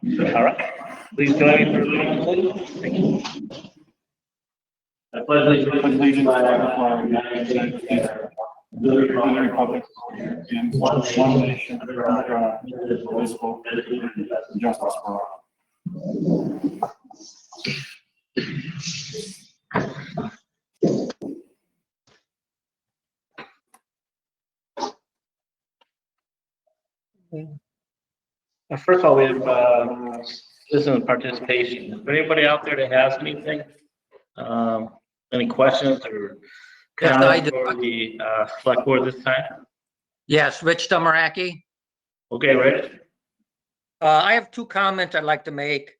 All right. Please join me for the pledge. I pledge allegiance to the flag of the United States of the Republic and one nation under God, indivisible, and justice for all. First of all, we have citizen participation. Is there anybody out there that has anything? Any questions or comments for the select board this time? Yes, Rich Domaraki. Okay, Rich. I have two comments I'd like to make.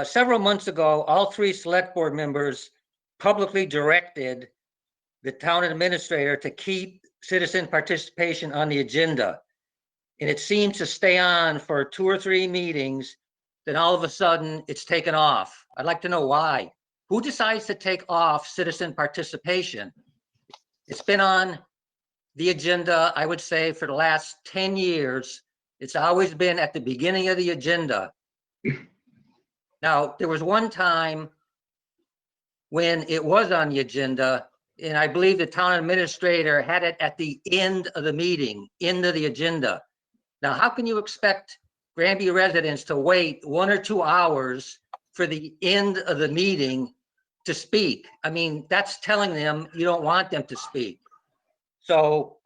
Several months ago, all three select board members publicly directed the town administrator to keep citizen participation on the agenda. And it seems to stay on for 2 or 3 meetings, then all of a sudden it's taken off. I'd like to know why. Who decides to take off citizen participation? It's been on the agenda, I would say, for the last 10 years. It's always been at the beginning of the agenda. Now, there was one time when it was on the agenda, and I believe the town administrator had it at the end of the meeting, end of the agenda. Now, how can you expect Granby residents to wait 1 or 2 hours for the end of the meeting to speak? I mean, that's telling them you don't want them to speak. So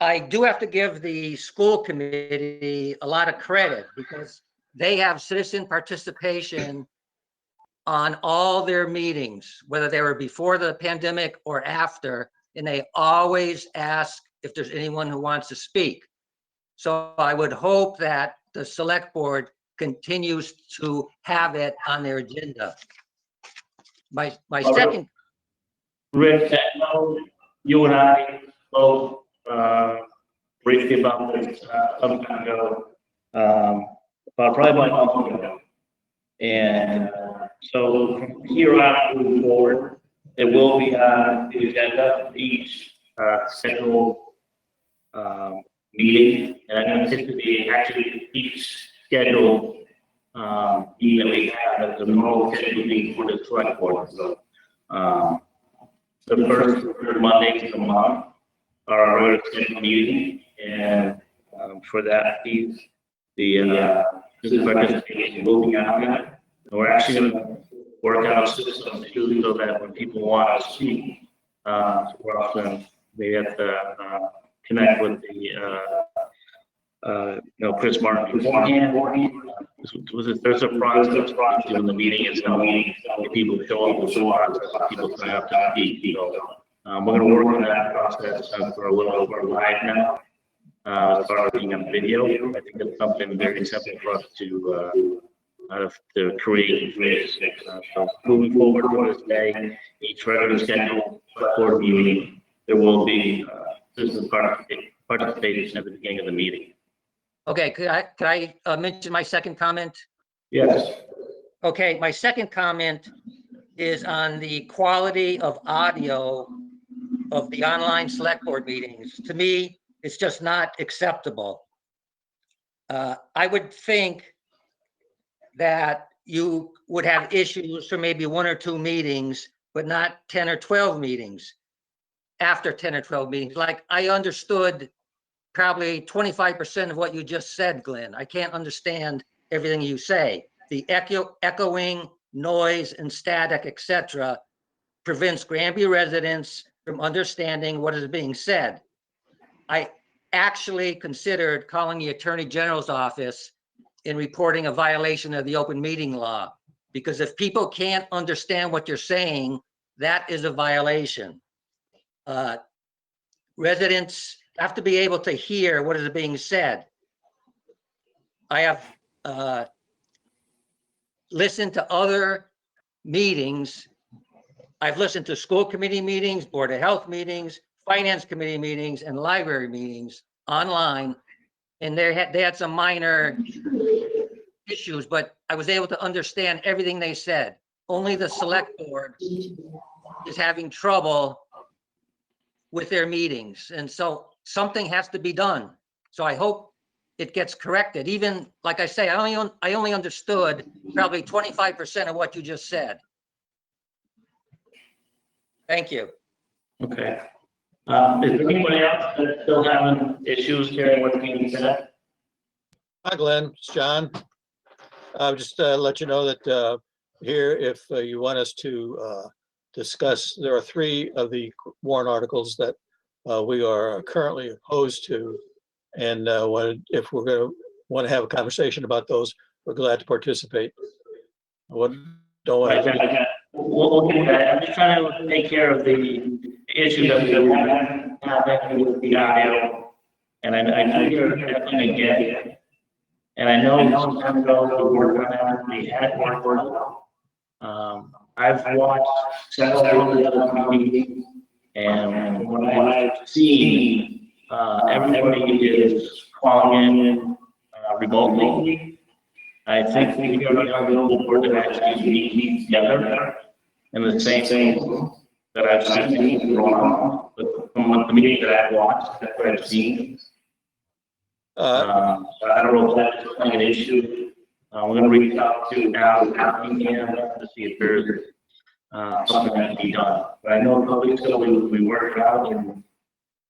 I do have to give the school committee a lot of credit because they have citizen participation on all their meetings, whether they were before the pandemic or after, and they always ask if there's anyone who wants to speak. So I would hope that the select board continues to have it on their agenda. My second. Rich, I know you and I spoke briefly about this some time ago, probably about a month ago. And so from here on moving forward, it will be on the agenda for each scheduled meeting. And I'm going to take the actually each scheduled meeting that we have as a normal scheduled meeting for the select board. So the first and third Mondays of the month are our regular scheduled meeting, and for that piece, the citizen participation will be on that. And we're actually going to work out a system too, so that when people want to speak, we're often they have to connect with the Chris Martin beforehand. There's a process during the meeting. It's not if people show up, people sign up to speak. So we're going to work on that process for a little over live now. As far as being on video, I think it's something very simple for us to create. So moving forward for this day, each regular scheduled board meeting, there will be citizen participation at the beginning of the meeting. Okay, could I mention my second comment? Yes. Okay, my second comment is on the quality of audio of the online select board meetings. To me, it's just not acceptable. I would think that you would have issues for maybe 1 or 2 meetings, but not 10 or 12 meetings. After 10 or 12 meetings, like I understood probably 25% of what you just said, Glenn. I can't understand everything you say. The echoing, noise, and static, etc., prevents Granby residents from understanding what is being said. I actually considered calling the Attorney General's office in reporting a violation of the open meeting law, because if people can't understand what you're saying, that is a violation. Residents have to be able to hear what is being said. I have listened to other meetings. I've listened to school committee meetings, board of health meetings, finance committee meetings, and library meetings online. And they had some minor issues, but I was able to understand everything they said. Only the select board is having trouble with their meetings. And so something has to be done. So I hope it gets corrected. Even, like I say, I only understood probably 25% of what you just said. Thank you. Okay. Is there anybody else that's still having issues hearing what's being said? Hi, Glenn. It's John. I'll just let you know that here, if you want us to discuss, there are 3 of the warrant articles that we are currently opposed to. And if we're going to want to have a conversation about those, we're glad to participate. Don't want to. We'll get that. I'm just trying to take care of the issue that we haven't had with the audio. And I hear everything again. And I know some time ago we worked on that. We had it work well. I've watched several of the other meetings, and from what I've seen, everybody is calling in remotely. I think we are the only board that actually meet together in the same thing that I've seen wrong. But from the meeting that I've watched, that's what I've seen. I don't know if that's an issue. We're going to reach out to now to see if there's something that can be done. But I know public still we worked out and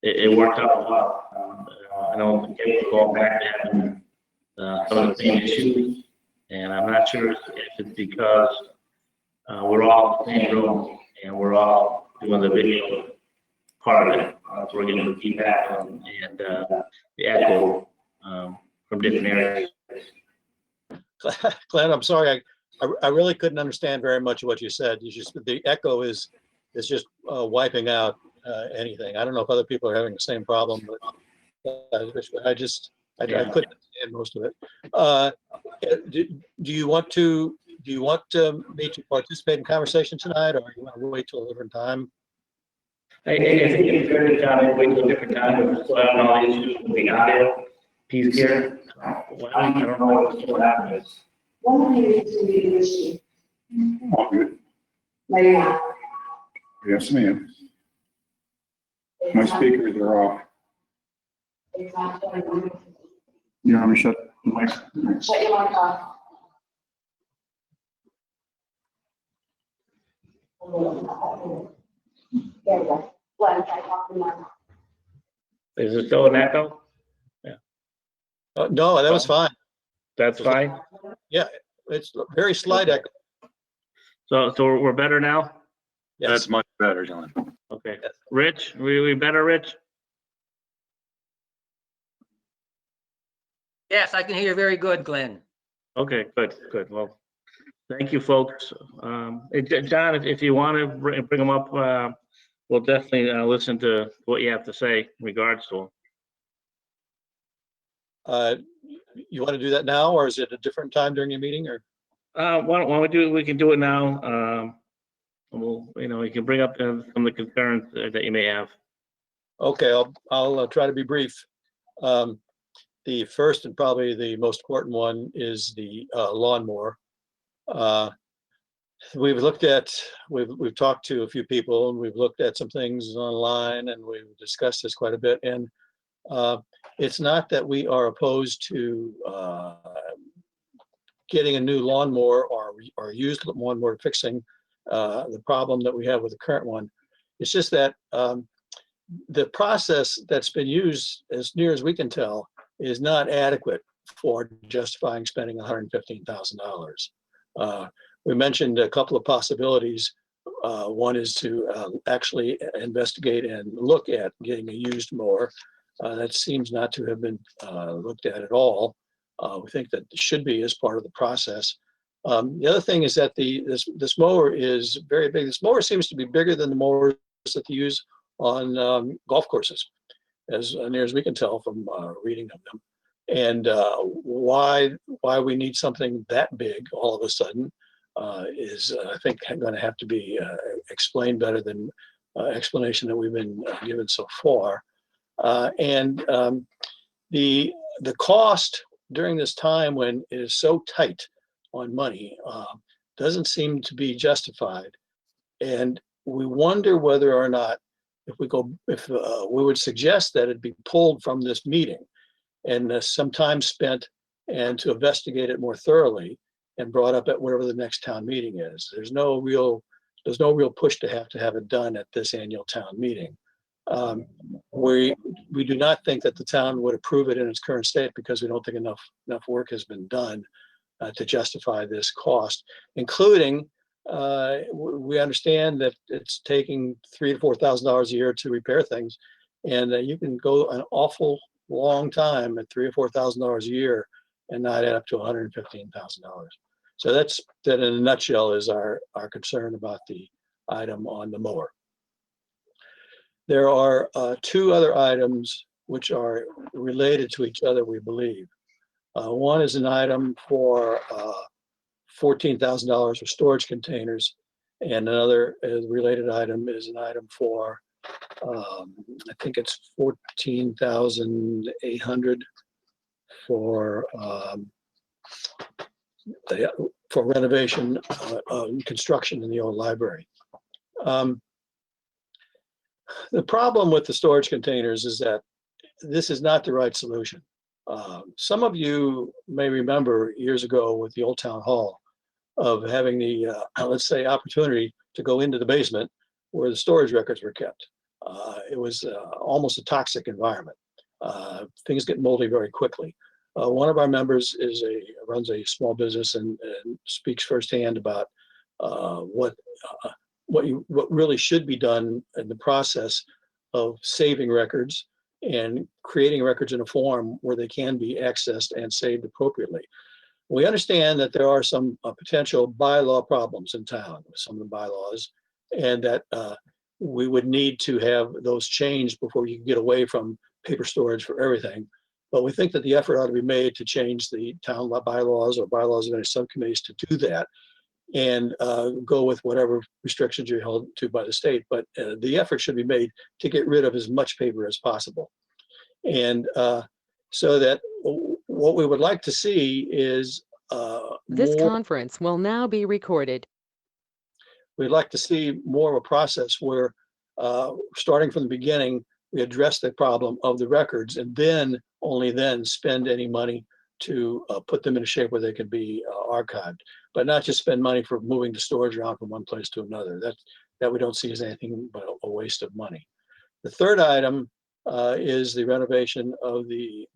it worked out well. I know it's going back to having some of the same issues, and I'm not sure if it's because we're all in the same room and we're all doing the video part of it. So we're getting the feedback and the echo from different areas. Glenn, I'm sorry. I really couldn't understand very much of what you said. The echo is just wiping out anything. I don't know if other people are having the same problem, but I couldn't understand most of it. Do you want me to participate in conversation tonight, or you want to wait till a different time? I think it's very time. Wait till a different time. We're still having all the issues with the audio piece here. Well, I don't know what's still happening. One thing is to be an issue. All good. Right now. Yes, ma'am. My speakers are off. It's not showing on. You want me to shut the mic? Shut your mic off. There we go. One, try talking now. Is it still an echo? No, that was fine. That's fine. It's very slight echo. So we're better now? Yes. That's much better, John. Okay. Rich, we better, Rich? Yes, I can hear you very good, Glenn. Okay, good. Well, thank you, folks. John, if you want to bring them up, we'll definitely listen to what you have to say in regards to them. You want to do that now, or is it a different time during your meeting, or? Why don't we do it? We can do it now. We'll, you can bring up some of the concerns that you may have. Okay, I'll try to be brief. The first and probably the most important one is the lawnmower. We've talked to a few people, and we've looked at some things online, and we've discussed this quite a bit. And it's not that we are opposed to getting a new lawnmower or used lawnmower fixing the problem that we have with the current one. It's just that the process that's been used, as near as we can tell, is not adequate for justifying spending $115,000. We mentioned a couple of possibilities. One is to actually investigate and look at getting a used mower. That seems not to have been looked at all. We think that it should be as part of the process. The other thing is that this mower is very big. This mower seems to be bigger than the mowers that they use on golf courses, as near as we can tell from reading of them. And why we need something that big all of a sudden is, I think, going to have to be explained better than explanation that we've been given so far. And the cost during this time when it is so tight on money doesn't seem to be justified. And we wonder whether or not if we would suggest that it be pulled from this meeting and some time spent and to investigate it more thoroughly and brought up at whatever the next town meeting is. There's no real push to have it done at this annual town meeting. We do not think that the town would approve it in its current state because we don't think enough work has been done to justify this cost, including we understand that it's taking $3,000 to $4,000 a year to repair things, and you can go an awful long time at $3,000 or $4,000 a year and not add up to $115,000. So that in a nutshell is our concern about the item on the mower. There are two other items which are related to each other, we believe. One is an item for $14,000 for storage containers, and another related item is an item for I think it's $14,800 for renovation construction in the old library. The problem with the storage containers is that this is not the right solution. Some of you may remember years ago with the old town hall of having the, let's say, opportunity to go into the basement where the storage records were kept. It was almost a toxic environment. Things get moldy very quickly. One of our members runs a small business and speaks firsthand about what really should be done in the process of saving records and creating records in a form where they can be accessed and saved appropriately. We understand that there are some potential bylaw problems in town with some of the bylaws, and that we would need to have those changed before you can get away from paper storage for everything. But we think that the effort ought to be made to change the town bylaws or bylaws of any subcommittees to do that, and go with whatever restrictions you're held to by the state. But the effort should be made to get rid of as much paper as possible. And so that what we would like to see is This conference will now be recorded. We'd like to see more of a process where, starting from the beginning, we address the problem of the records and then only then spend any money to put them in a shape where they can be archived, but not just spend money for moving the storage around from one place to another. That we don't see as anything but a waste of money. The third item is the renovation of the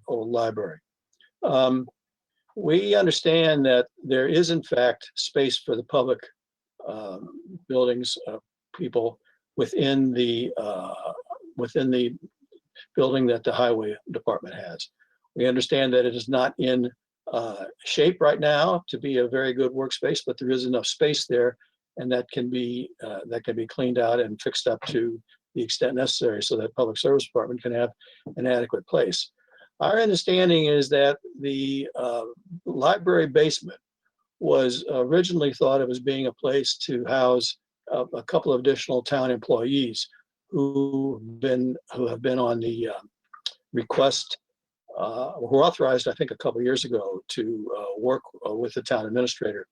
old library. We understand that there is in fact space for the public buildings, people within the building that the highway department has. We understand that it is not in shape right now to be a very good workspace, but there is enough space there, and that can be cleaned out and fixed up to the extent necessary so that public service department can have an adequate place. Our understanding is that the library basement was originally thought of as being a place to house a couple of additional town employees who have been on the request, were authorized, I think, a couple of years ago to work with the town administrator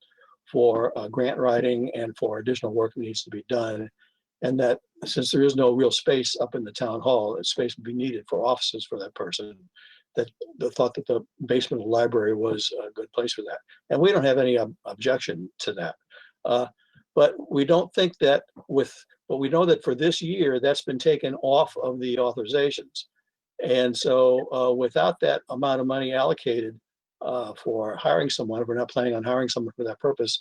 for grant writing and for additional work that needs to be done. And that since there is no real space up in the town hall, space would be needed for offices for that person, that the thought that the basement of the library was a good place for that. And we don't have any objection to that. But we don't think that but we know that for this year, that's been taken off of the authorizations. And so without that amount of money allocated for hiring someone, if we're not planning on hiring someone for that purpose,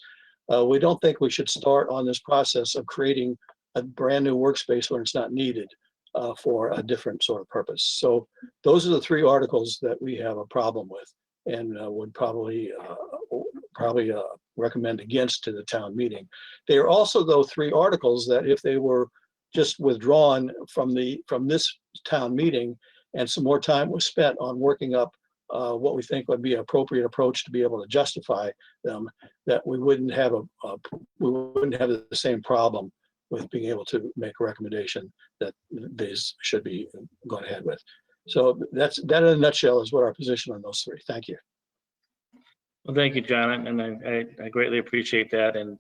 we don't think we should start on this process of creating a brand new workspace when it's not needed for a different sort of purpose. So those are the three articles that we have a problem with and would probably recommend against to the town meeting. They are also, though, three articles that if they were just withdrawn from this town meeting and some more time was spent on working up what we think would be an appropriate approach to be able to justify them, that we wouldn't have the same problem with being able to make a recommendation that these should be gone ahead with. So that in a nutshell is what our position on those three. Thank you. Well, thank you, John, and I greatly appreciate that. And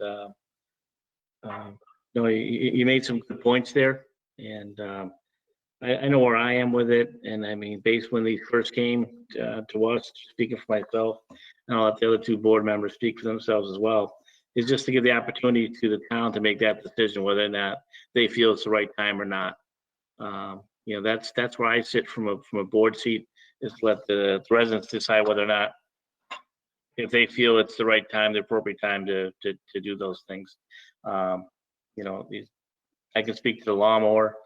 you made some good points there, and I know where I am with it, and I mean, based when these first came to us, speaking for myself, and I'll let the other two board members speak for themselves as well, is just to give the opportunity to the town to make that decision whether or not they feel it's the right time or not. You know, that's where I sit from a board seat, is to let the residents decide whether or not, if they feel it's the right time, the appropriate time to do those things. You know, I can speak to the lawnmower.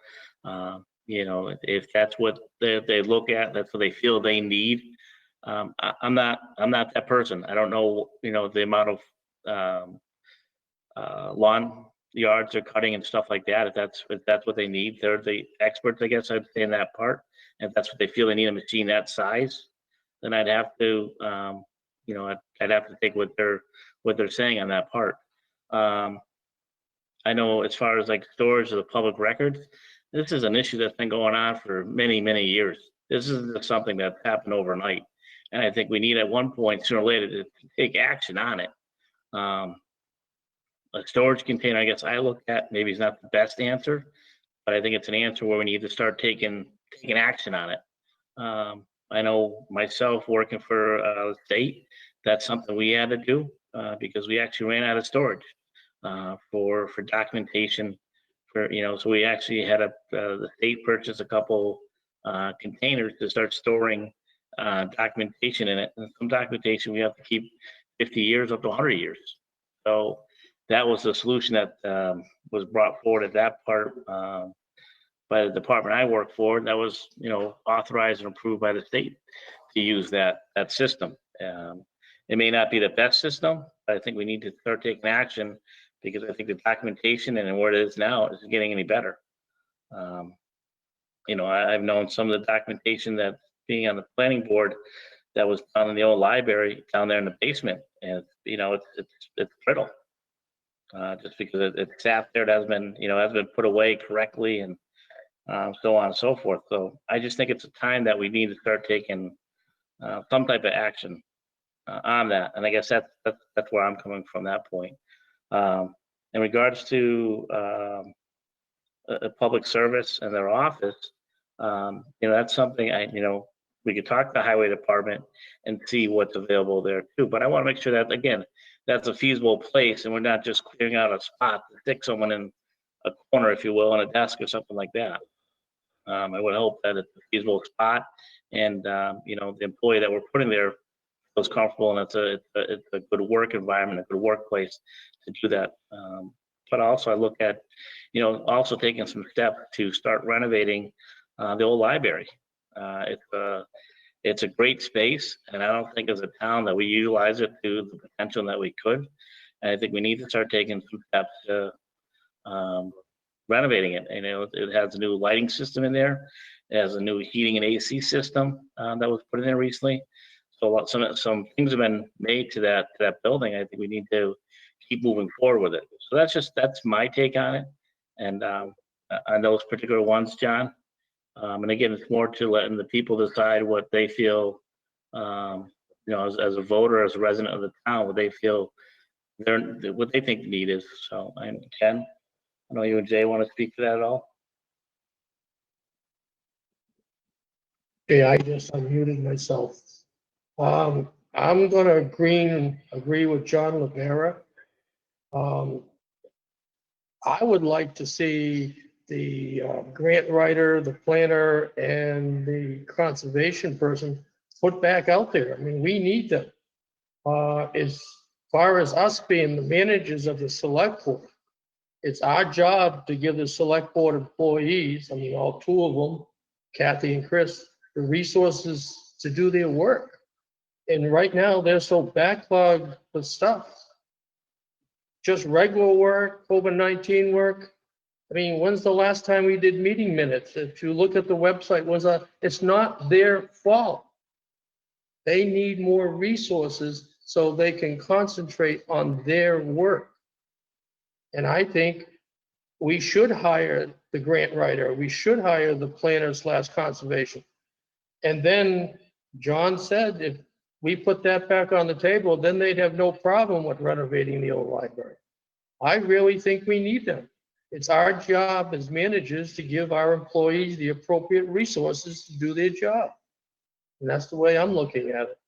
You know, if that's what they look at, that's what they feel they need. I'm not that person. I don't know, you know, the amount of lawn yards they're cutting and stuff like that. If that's what they need, they're the experts, I guess I'd say, in that part. If that's what they feel they need a machine that size, then I'd have to, you know, I'd have to take what they're saying on that part. I know as far as like storage of the public records, this is an issue that's been going on for many, many years. This isn't just something that happened overnight. And I think we need at one point, sooner or later, to take action on it. A storage container, I guess I look at, maybe is not the best answer, but I think it's an answer where we need to start taking action on it. I know myself working for the state, that's something we had to do because we actually ran out of storage for documentation. For, you know, so we actually had the state purchase a couple containers to start storing documentation in it. And some documentation we have to keep 50 years up to 100 years. So that was the solution that was brought forward at that part by the department I work for. That was, you know, authorized and approved by the state to use that system. It may not be the best system, but I think we need to start taking action, because I think the documentation and where it is now isn't getting any better. You know, I've known some of the documentation that being on the planning board that was done in the old library down there in the basement, and you know, it's brittle. Just because it's sat there, it hasn't been, you know, hasn't been put away correctly, and so on and so forth. So I just think it's a time that we need to start taking some type of action on that. And I guess that's where I'm coming from, that point. In regards to a public service and their office, you know, that's something you know, we could talk to the highway department and see what's available there too. But I want to make sure that, again, that's a feasible place, and we're not just clearing out a spot to stick someone in a corner, if you will, on a desk or something like that. I would hope that it's a feasible spot, and you know, the employee that we're putting there feels comfortable, and it's a good work environment, a good workplace to do that. But also I look at, you know, also taking some steps to start renovating the old library. It's a great space, and I don't think as a town that we utilize it to the potential that we could. And I think we need to start taking some steps to renovating it. And it has a new lighting system in there. It has a new heating and AC system that was put in there recently. So some things have been made to that building. I think we need to keep moving forward with it. So that's my take on it. And on those particular ones, John. And again, it's more to letting the people decide what they feel, you know, as a voter, as a resident of the town, what they feel what they think the need is. So I'm Ken. I know you and Jay want to speak to that at all. Yeah, I just unmuted myself. I'm gonna agree with John Rivera. I would like to see the grant writer, the planner, and the conservation person put back out there. I mean, we need them. As far as us being the managers of the select board, it's our job to give the select board employees, I mean, all two of them, Kathy and Chris, the resources to do their work. And right now, they're so backlogged with stuff. Just regular work, COVID-19 work. I mean, when's the last time we did meeting minutes? If you look at the website, it's not their fault. They need more resources so they can concentrate on their work. And I think we should hire the grant writer. We should hire the planner / conservation. And then John said, if we put that back on the table, then they'd have no problem with renovating the old library. I really think we need them. It's our job as managers to give our employees the appropriate resources to do their job. And that's the way I'm looking at it.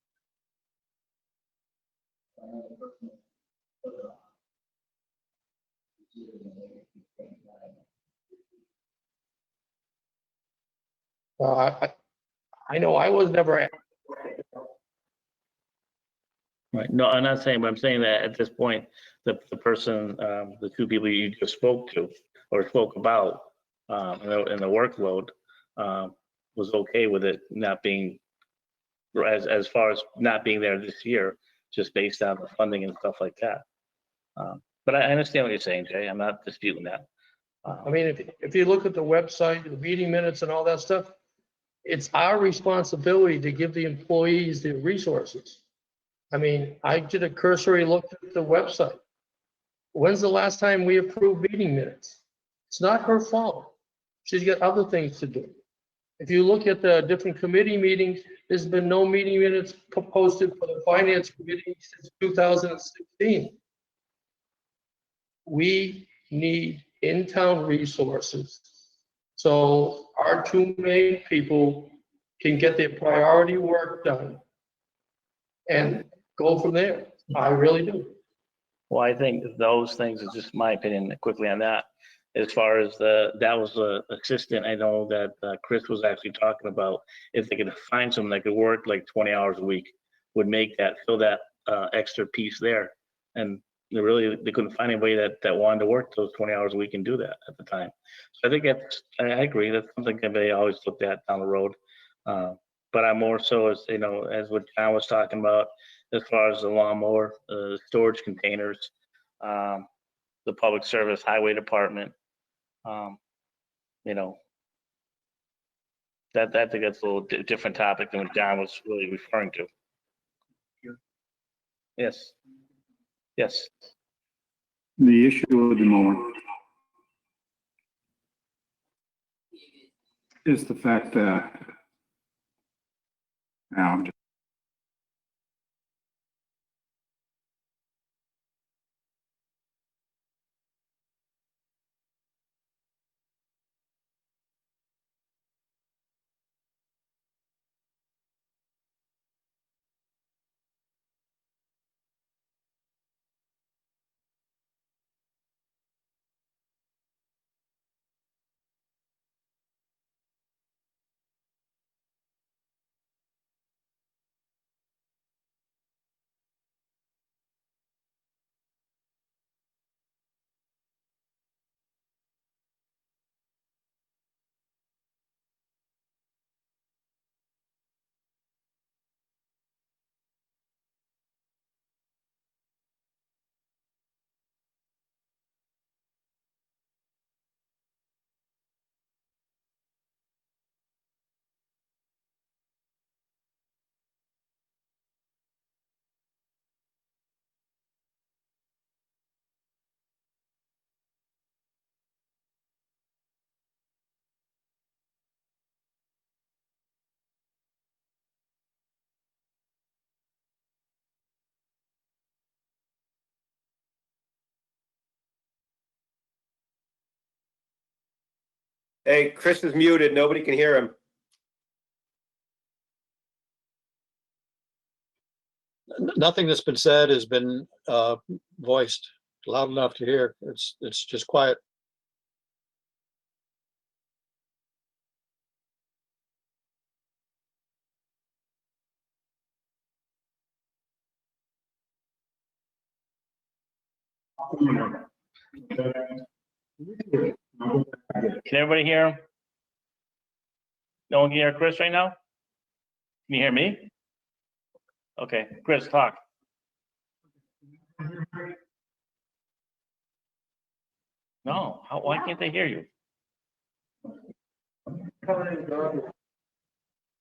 I know I was never, Right. No, I'm not saying, but I'm saying that at this point, the person, the two people you just spoke to or spoke about, and the workload, was okay with it not being, as far as not being there this year, just based on the funding and stuff like that. But I understand what you're saying, Jay. I'm not disputing that. I mean, if you look at the website, the meeting minutes and all that stuff, it's our responsibility to give the employees the resources. I mean, I did a cursory look at the website. When's the last time we approved meeting minutes? It's not her fault. She's got other things to do. If you look at the different committee meetings, there's been no meeting minutes posted for the finance committee since 2016. We need in-town resources so our two main people can get their priority work done and go from there. I really do. Well, I think those things is just my opinion quickly on that. As far as that was the assistant, I know that Chris was actually talking about if they could find someone that could work like 20 hours a week, would make that, fill that extra piece there. And they couldn't find anybody that wanted to work those 20 hours a week and do that at the time. So I think I agree. That's something that they always looked at down the road. But I'm more so as, as what John was talking about, as far as the lawnmower, storage containers, the public service highway department, that I think that's a little different topic than what John was really referring to. Yes. Yes. The issue with the mower is the fact that now Hey, Chris is muted. Nobody can hear him. Nothing that's been said has been voiced loud enough to hear. It's just quiet. Can everybody hear him? No one can hear Chris right now? Can you hear me? Okay, Chris, talk. No, why can't they hear you?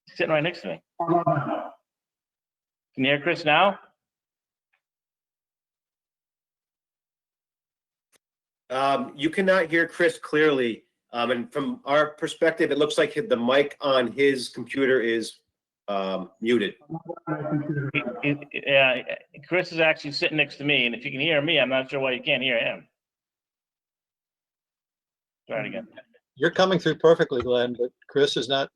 He's sitting right next to me. Can you hear Chris now? You cannot hear Chris clearly. And from our perspective, it looks like the mic on his computer is muted. Yeah, Chris is actually sitting next to me, and if you can hear me, I'm not sure why you can't hear him. Try it again. You're coming through perfectly, Glenn, but Chris is not,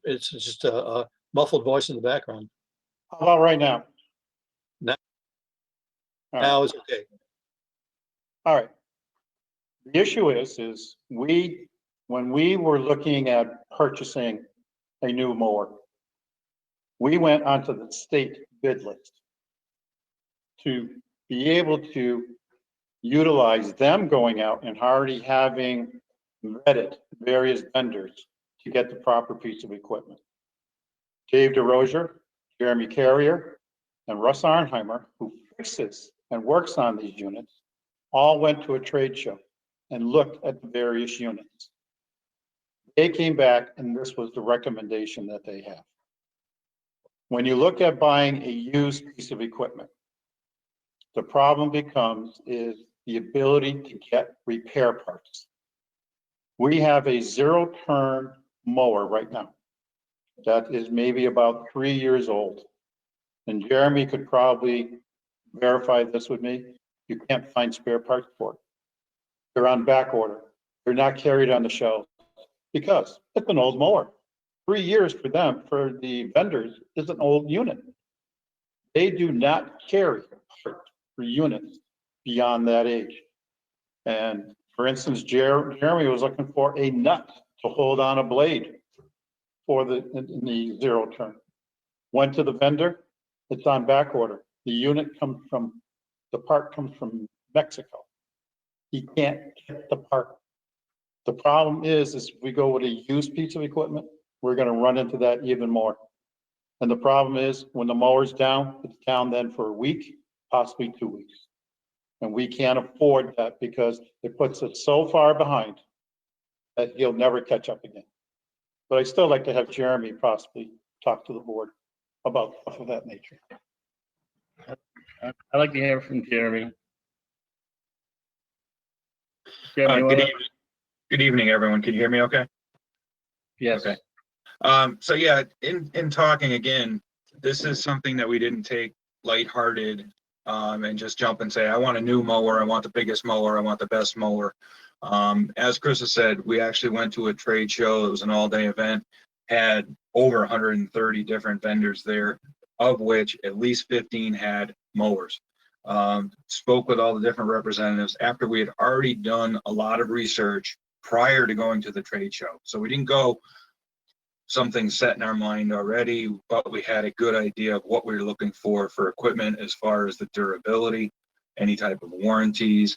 it's just a muffled voice in the background. How about right now? No. All right. Now it's okay. All right. The issue is when we were looking at purchasing a new mower, we went onto the state bid list to be able to utilize them going out and already having vetted various vendors to get the proper piece of equipment. Dave DeRozier, Jeremy Carrier, and Russ Arnheimer, who fixes and works on these units, all went to a trade show and looked at the various units. They came back and this was the recommendation that they have. When you look at buying a used piece of equipment, the problem becomes is the ability to get repair parts. We have a zero-turn mower right now that is maybe about 3 years old. And Jeremy could probably verify this with me. You can't find spare parts for it. They're on back order. They're not carried on the shelves because it's an old mower. 3 years for them, for the vendors, is an old unit. They do not carry parts for units beyond that age. And for instance, Jeremy was looking for a nut to hold on a blade for the zero turn. Went to the vendor, it's on back order. The part comes from Mexico. He can't get the part. The problem is if we go with a used piece of equipment, we're gonna run into that even more. And the problem is when the mower's down, it's down then for a week, possibly 2 weeks. And we can't afford that because it puts us so far behind that he'll never catch up again. But I'd still like to have Jeremy possibly talk to the board about stuff of that nature. I'd like to hear from Jeremy. Good Jeremy, evening. Good evening, everyone. Can you hear me okay? yes. Okay. So yeah, in talking again, this is something that we didn't take lighthearted and just jump and say, I want a new mower, I want the biggest mower, I want the best mower. As Chris has said, we actually went to a trade show. It was an all-day event, had over 130 different vendors there, of which at least 15 had mowers. Spoke with all the different representatives after we had already done a lot of research prior to going to the trade show. So we didn't go something set in our mind already, but we had a good idea of what we were looking for equipment as far as the durability, any type of warranties,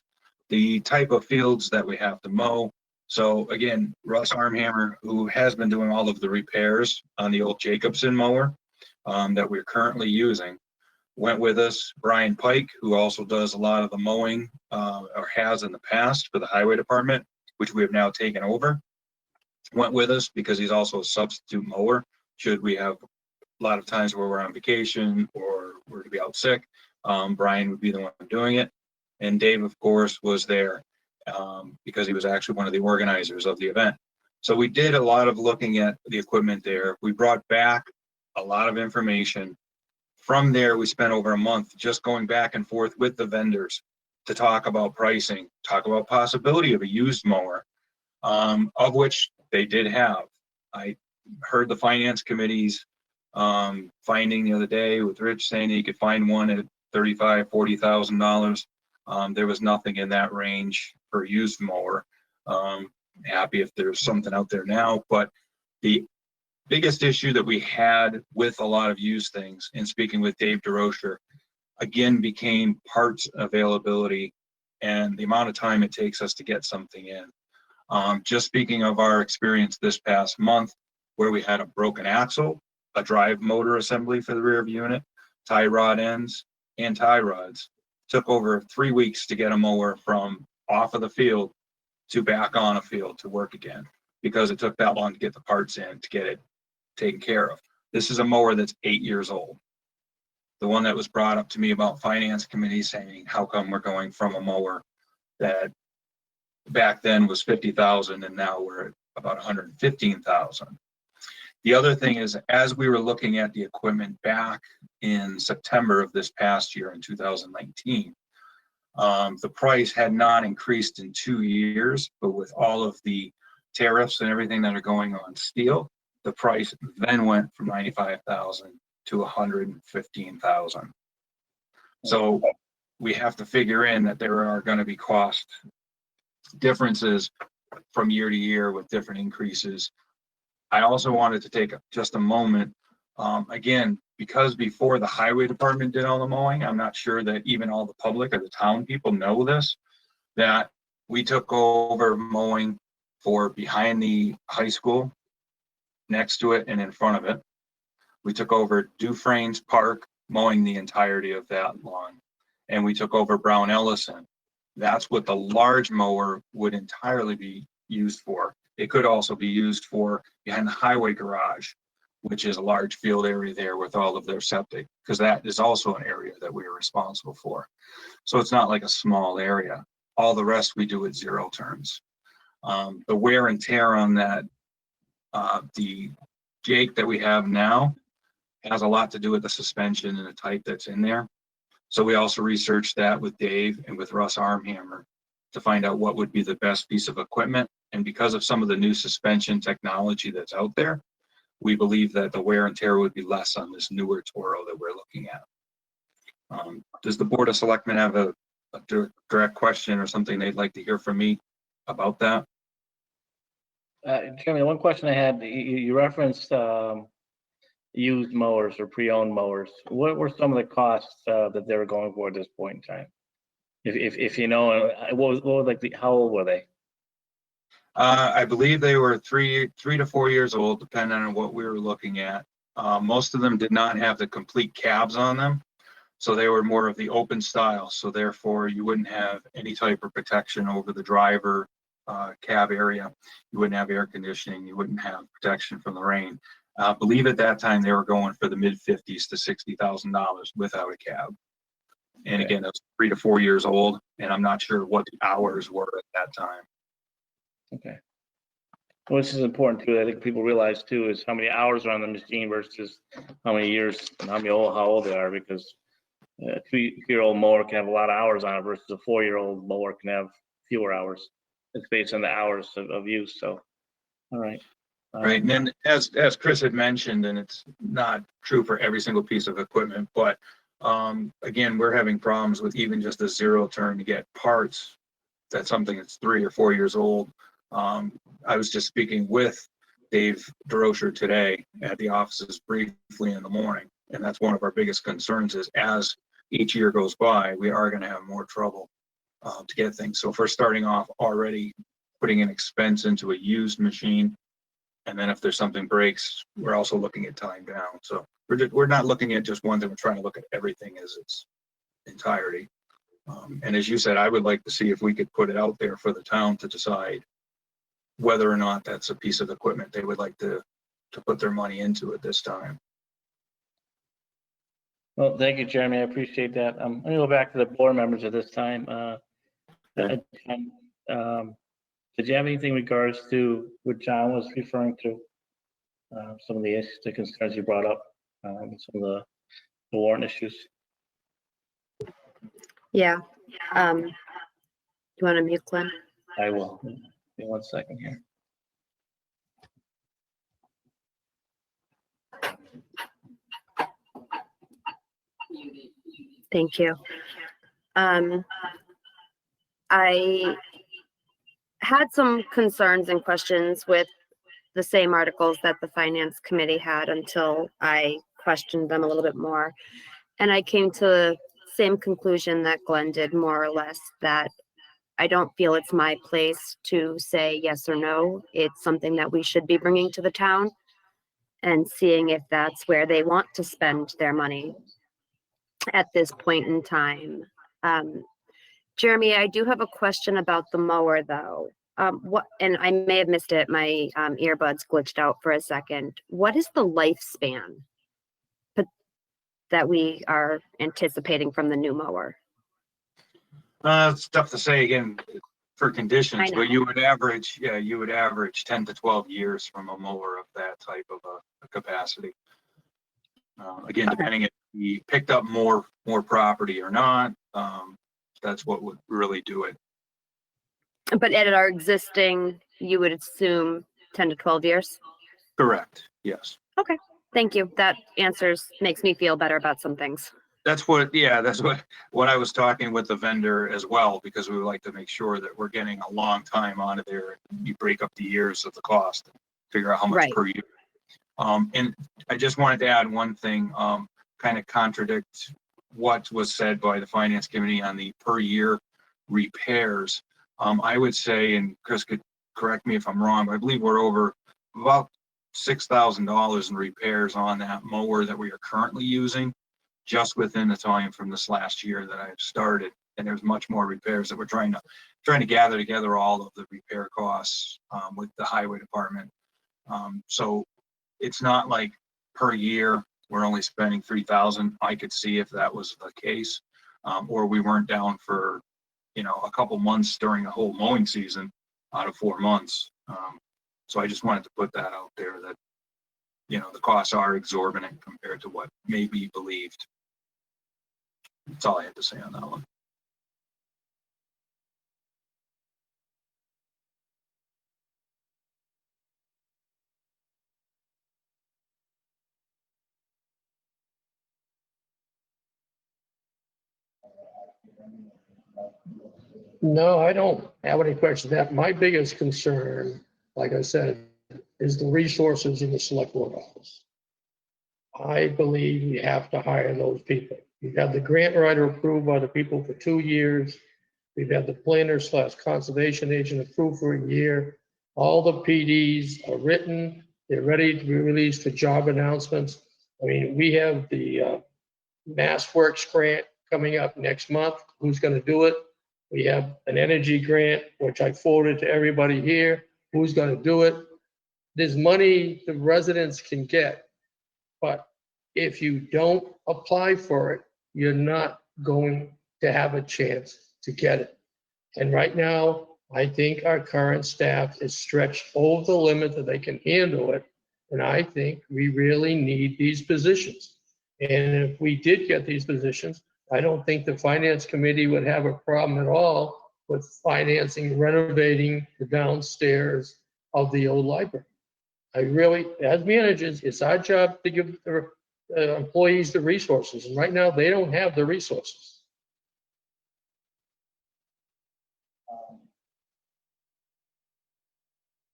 the type of fields that we have to mow. So again, Russ Armhammer, who has been doing all of the repairs on the old Jacobson mower that we're currently using, went with us. Brian Pike, who also does a lot of the mowing or has in the past for the highway department, which we have now taken over, went with us because he's also a substitute mower. Should we have a lot of times where we're on vacation or we're to be out sick, Brian would be the one doing it. And Dave, of course, was there because he was actually one of the organizers of the event. So we did a lot of looking at the equipment there. We brought back a lot of information. From there, we spent over a month just going back and forth with the vendors to talk about pricing, talk about possibility of a used mower, of which they did have. I heard the finance committee's finding the other day with Rich saying that you could find one at $35,000, $40,000. There was nothing in that range for a used mower. Happy if there's something out there now, but the biggest issue that we had with a lot of used things, and speaking with Dave DeRozier, again, became parts availability and the amount of time it takes us to get something in. Just speaking of our experience this past month, where we had a broken axle, a drive motor assembly for the rear of unit, tie rod ends, and tie rods. Took over 3 weeks to get a mower from off of the field to back on a field to work again, because it took that long to get the parts in to get it taken care of. This is a mower that's 8 years old. The one that was brought up to me about finance committee saying, how come we're going from a mower that back then was 50,000 and now we're at about 115,000. The other thing is, as we were looking at the equipment back in September of this past year in 2019, The price had not increased in 2 years, but with all of the tariffs and everything that are going on steel, the price then went from 95,000 to 115,000. So we have to figure in that there are going to be cost differences from year to year with different increases. I also wanted to take just a moment, again, because before the highway department did all the mowing, I'm not sure that even all the public or the town people know this, that we took over mowing for behind the high school, next to it and in front of it. We took over Dufresne's Park, mowing the entirety of that lawn. And we took over Brown Ellison. That's what the large mower would entirely be used for. It could also be used for behind the highway garage, which is a large field area there with all of their septic, because that is also an area that we are responsible for. So it's not like a small area. All the rest we do at 0 turns. The wear and tear on that, the Jake that we have now has a lot to do with the suspension and the type that's in there. So we also researched that with Dave and with Russ Armhammer to find out what would be the best piece of equipment. And because of some of the new suspension technology that's out there, we believe that the wear and tear would be less on this newer Toro that we're looking at. Does the Board of Selectmen have a direct question or something they'd like to hear from me about that? Jeremy, one question I had, you referenced used mowers or pre-owned mowers. What were some of the costs that they were going for at this point in time? If you know, what was like how old were they? I believe they were three to 4 years old, depending on what we were looking at. Most of them did not have the complete cabs on them, so they were more of the open style. So therefore, you wouldn't have any type of protection over the driver cab area. You wouldn't have air conditioning. You wouldn't have protection from the rain. I believe at that time they were going for the mid-50s to $60,000 without a cab. And again, it was 3 to 4 years old, and I'm not sure what the hours were at that time. Okay. Well, this is important too. I think people realize too is how many hours are on the machine versus how many years and how old they are, because a 2-year-old mower can have a lot of hours on it versus a 4-year-old mower can have fewer hours. It's based on the hours of use. So, all right. Right, and then as Chris had mentioned, and it's not true for every single piece of equipment, but again, we're having problems with even just a 0 turn to get parts. That's something that's 3 or 4 years old. I was just speaking with Dave DeRocher today at the offices briefly in the morning, and that's one of our biggest concerns is as each year goes by, we are going to have more trouble to get things. So if we're starting off already putting an expense into a used machine, and then if there's something breaks, we're also looking at time down. So we're not looking at just one thing, we're trying to look at everything as its entirety. And as you said, I would like to see if we could put it out there for the town to decide whether or not that's a piece of equipment they would like to put their money into at this time. Well, thank you, Jeremy. I appreciate that. I'm going to go back to the board members at this time. Did you have anything in regards to what John was referring to? Some of the issues, the concerns you brought up, some of the warrant issues. Yeah. You want to mute Glenn? I will. Give me 1 second here. Thank you. I had some concerns and questions with the same articles that the finance committee had until I questioned them a little bit more. And I came to the same conclusion that Glenn did, more or less, that I don't feel it's my place to say yes or no. It's something that we should be bringing to the town and seeing if that's where they want to spend their money at this point in time. Jeremy, I do have a question about the mower though. And I may have missed it, my earbuds glitched out for a second. What is the lifespan that we are anticipating from the new mower? It's tough to say again for conditions, but you would average 10 to 12 years from a mower of that type of a capacity. Again, depending if we picked up more property or not, that's what would really do it. But at our existing, you would assume 10 to 12 years? Correct, yes. Okay, thank you. That makes me feel better about some things. That's what I was talking with the vendor as well, because we would like to make sure that we're getting a long time out of there. You break up the years of the cost, figure out how much Right. per year. And I just wanted to add one thing, kind of contradict what was said by the finance committee on the per year repairs. I would say, and Chris could correct me if I'm wrong, but I believe we're over about $6,000 in repairs on that mower that we are currently using, just within the time from this last year that I've started. And there's much more repairs that we're trying to gather together all of the repair costs with the highway department. So it's not like per year we're only spending $3,000. I could see if that was the case, or we weren't down for a couple months during the whole mowing season out of 4 months. So I just wanted to put that out there that the costs are exorbitant compared to what may be believed. That's all I had to say on that one. No, I don't have any questions. My biggest concern, like I said, is the resources in the select board office. I believe we have to hire those people. We've had the grant writer approved by the people for 2 years. We've had the planner/conservation agent approved for a year. All the PDs are written. They're ready to be released for job announcements. I mean, we have the Mass Works grant coming up next month. Who's going to do it? We have an energy grant, which I forwarded to everybody here. Who's going to do it? There's money the residents can get, but if you don't apply for it, you're not going to have a chance to get it. And right now, I think our current staff is stretched over the limit that they can handle it. And I think we really need these positions. And if we did get these positions, I don't think the finance committee would have a problem at all with financing, renovating the downstairs of the old library. I really, as managers, it's our job to give the employees the resources. And right now, they don't have the resources.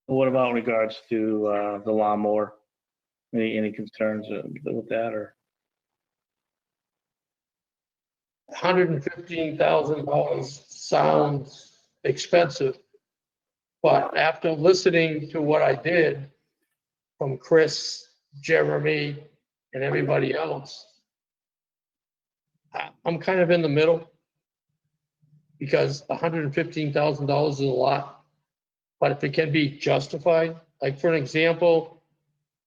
What about in regards to the lawnmower? Any concerns with that, or? $115,000 sounds expensive, but after listening to what I did from Chris, Jeremy, and everybody else, I'm kind of in the middle, because $115,000 is a lot, but if it can be justified, like for an example,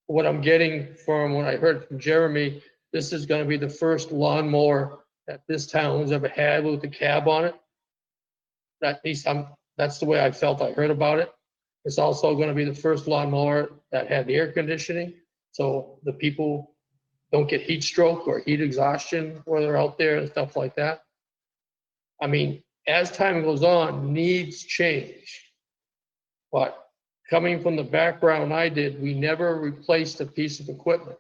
what I'm getting from what I heard from Jeremy, this is going to be the first lawnmower that this town has ever had with the cab on it. At least that's the way I felt. I heard about it. It's also going to be the first lawnmower that had air conditioning, so the people don't get heat stroke or heat exhaustion where they're out there and stuff like that. I mean, as time goes on, needs change. But coming from the background I did, we never replaced a piece of equipment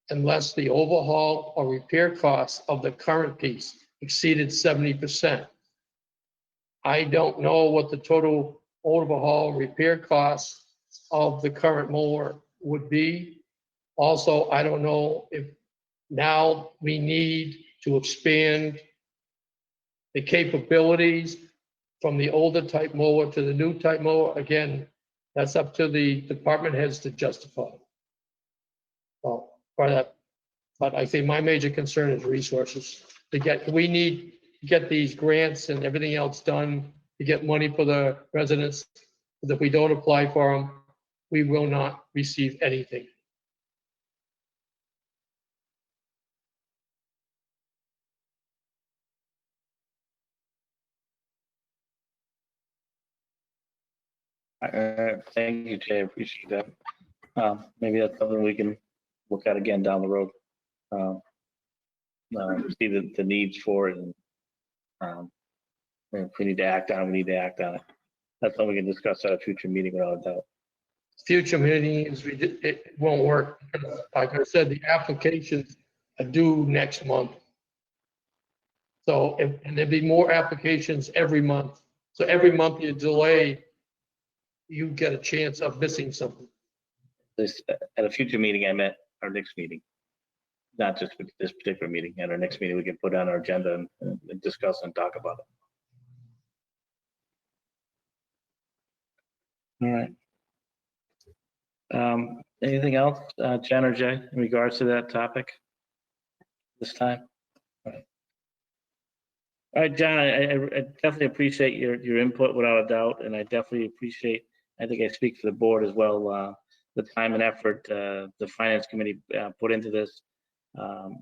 unless the overhaul or repair costs of the current piece exceeded 70%. I don't know what the total overhaul repair costs of the current mower would be. Also, I don't know if now we need to expand the capabilities from the older type mower to the new type mower. Again, that's up to the department heads to justify. Well, for that, but I think my major concern is resources. We need to get these grants and everything else done to get money for the residents. Because if we don't apply for them, we will not receive anything. Thank you, Jay. I appreciate that. Maybe that's something we can look at again down the road. See the needs for it, and And if we need to act on it, we need to act on it. That's something we can discuss at a future meeting without a doubt. Future meetings, it won't work. Like I said, the applications are due next month. So, and there'd be more applications every month. So every month you delay, you get a chance of missing something. This, at a future meeting, I meant our next meeting. Not just with this particular meeting. At our next meeting, we can put on our agenda and discuss and talk about it. All right. Anything else, Jen or Jay, in regards to that topic this time? All right, John, I definitely appreciate your input without a doubt, and I definitely appreciate, I think I speak for the board as well, the time and effort the finance committee put into this,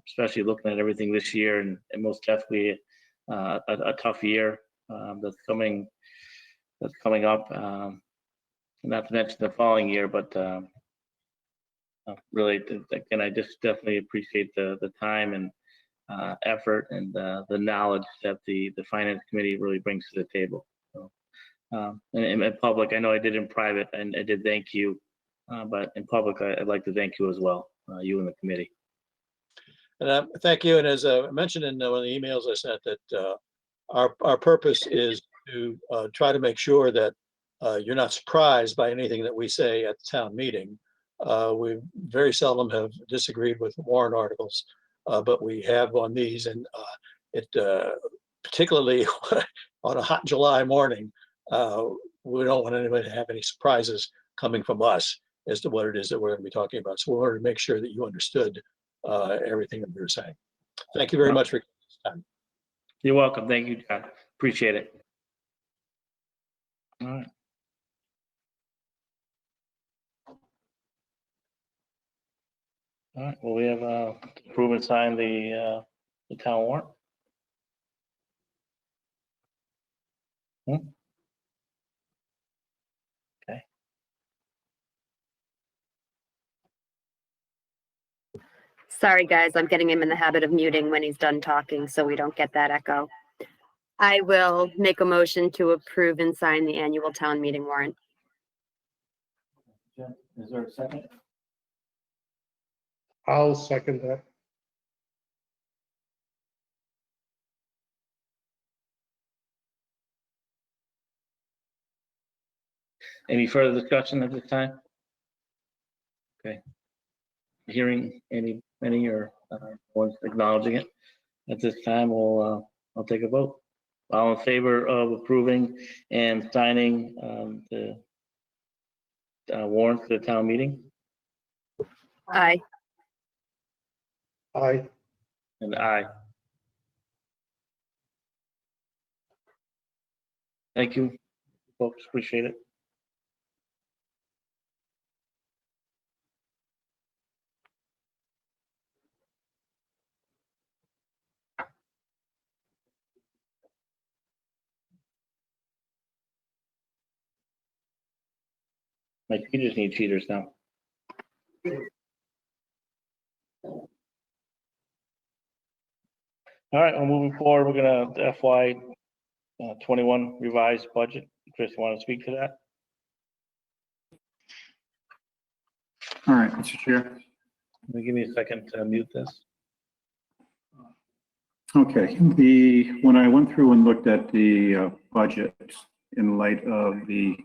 especially looking at everything this year, and most definitely a tough year that's coming up. Not to mention the following year, but really, again, I just definitely appreciate the time and effort and the knowledge that the finance committee really brings to the table. So, and in public, I know I did in private, and I did thank you, but in public, I'd like to thank you as well, you and the committee. And thank you. And as I mentioned in one of the emails I sent, that our purpose is to try to make sure that you're not surprised by anything that we say at the town meeting. We very seldom have disagreed with warrant articles, but we have on these, and it particularly on a hot July morning, we don't want anybody to have any surprises coming from us as to what it is that we're going to be talking about. So we wanted to make sure that you understood everything that we were saying. Thank you very much for this time. You're welcome. Thank you, John. Appreciate it. All right. All right, well, we have approve and sign the town warrant. Okay. Sorry, guys, I'm getting him in the habit of muting when he's done talking, so we don't get that echo. I will make a motion to approve and sign the annual town meeting warrant. Jen, is there a second? I'll second that. Any further discussion at this time? Okay. Hearing any or one's acknowledging it at this time, I'll take a vote. All in favor of approving and signing the warrant for the town meeting? Aye. Aye. And aye. Thank you, folks. Appreciate it. My cheaters need cheaters now. All right, well, moving forward, we're gonna FY 21 revised budget. Chris, you want to speak to that? All right, Mr. Chair. Give me a second to mute this. Okay, when I went through and looked at the budget in light of the